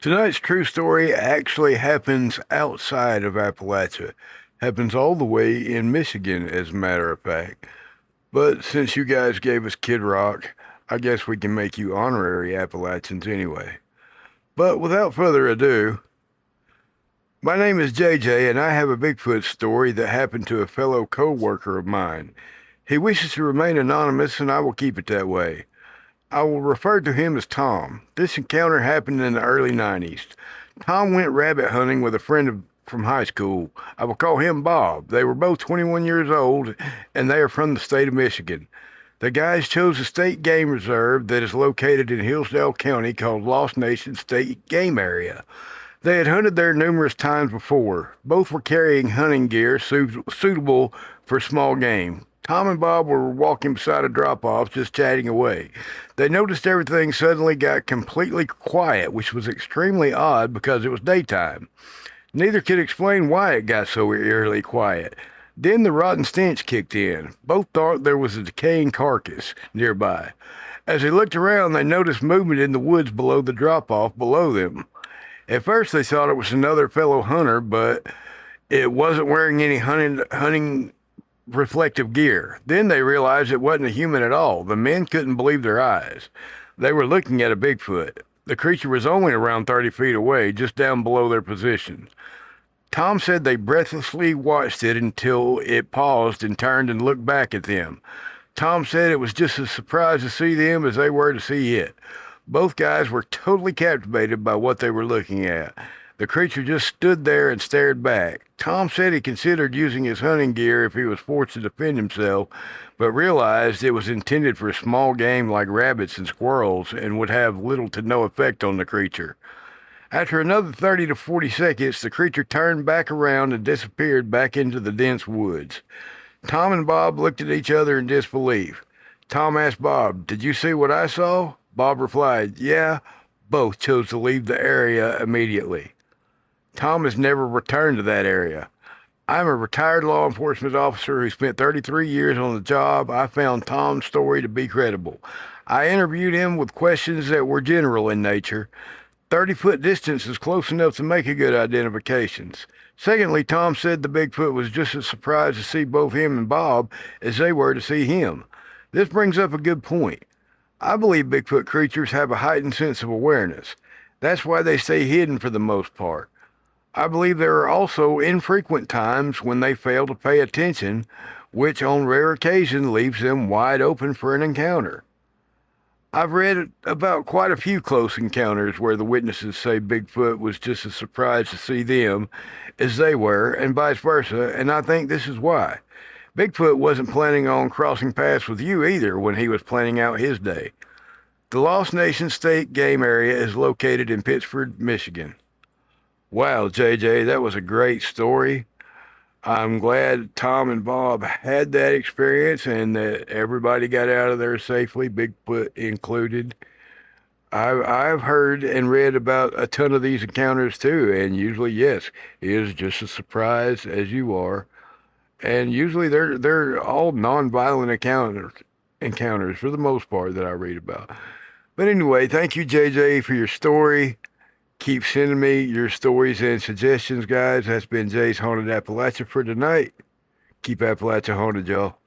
Tonight's true story actually happens outside of Appalachia. Happens all the way in Michigan, as a matter of fact. But since you guys gave us Kid Rock, I guess we can make you honorary Appalachians anyway. But without further ado, my name is JJ, and I have a Bigfoot story that happened to a fellow co-worker of mine. He wishes to remain anonymous, and I will keep it that way. I will refer to him as Tom. This encounter happened in the early 90s. Tom went rabbit hunting with a from high school. I will call him Bob. They were both 21 years old, and they are from the state of Michigan. The guys chose a state game reserve that is located in Hillsdale County called Lost Nation State Game Area. They had hunted there numerous times before. Both were carrying hunting gear suitable for small game. Tom and Bob were walking beside a drop-off, just chatting away. They noticed everything suddenly got completely quiet, which was extremely odd because it was daytime. Neither could explain why it got so eerily quiet. Then the rotten stench kicked in. Both thought there was a decaying carcass nearby. As they looked around, they noticed movement in the woods below the drop-off below them. At first, they thought it was another fellow hunter, but it wasn't wearing any hunting reflective gear. Then they realized it wasn't a human at all. The men couldn't believe their eyes. They were looking at a Bigfoot. The creature was only around 30 feet away, just down below their position. Tom said they breathlessly watched it until it paused and turned and looked back at them. Tom said it was just as surprised to see them as they were to see it. Both guys were totally captivated by what they were looking at. The creature just stood there and stared back. Tom said he considered using his hunting gear if he was forced to defend himself, but realized it was intended for small game like rabbits and squirrels and would have little to no effect on the creature. After another 30 to 40 seconds, the creature turned back around and disappeared back into the dense woods. Tom and Bob looked at each other in disbelief. Tom asked Bob, "Did you see what I saw?" Bob replied, "Yeah." Both chose to leave the area immediately. Tom has never returned to that area. I'm a retired law enforcement officer who spent 33 years on the job. I found Tom's story to be credible. I interviewed him with questions that were general in nature. 30-foot distance is close enough to make a good identifications. Secondly, Tom said the Bigfoot was just as surprised to see both him and Bob as they were to see him. This brings up a good point. I believe Bigfoot creatures have a heightened sense of awareness. That's why they stay hidden for the most part. I believe there are also infrequent times when they fail to pay attention, which on rare occasion leaves them wide open for an encounter. I've read about quite a few close encounters where the witnesses say Bigfoot was just as surprised to see them as they were, and vice versa, and I think this is why. Bigfoot wasn't planning on crossing paths with you either when he was planning out his day. The Lost Nation State Game Area is located in Pittsford, Michigan. Wow, JJ, that was a great story. I'm glad Tom and Bob had that experience and that everybody got out of there safely, Bigfoot included. I've heard and read about a ton of these encounters too, and usually, yes, it is just as surprised as you are. And usually they're all non-violent encounters for the most part that I read about. But anyway, thank you, JJ, for your story. Keep sending me your stories and suggestions, guys. That's been Jay's Haunted Appalachia for tonight. Keep Appalachia haunted, y'all.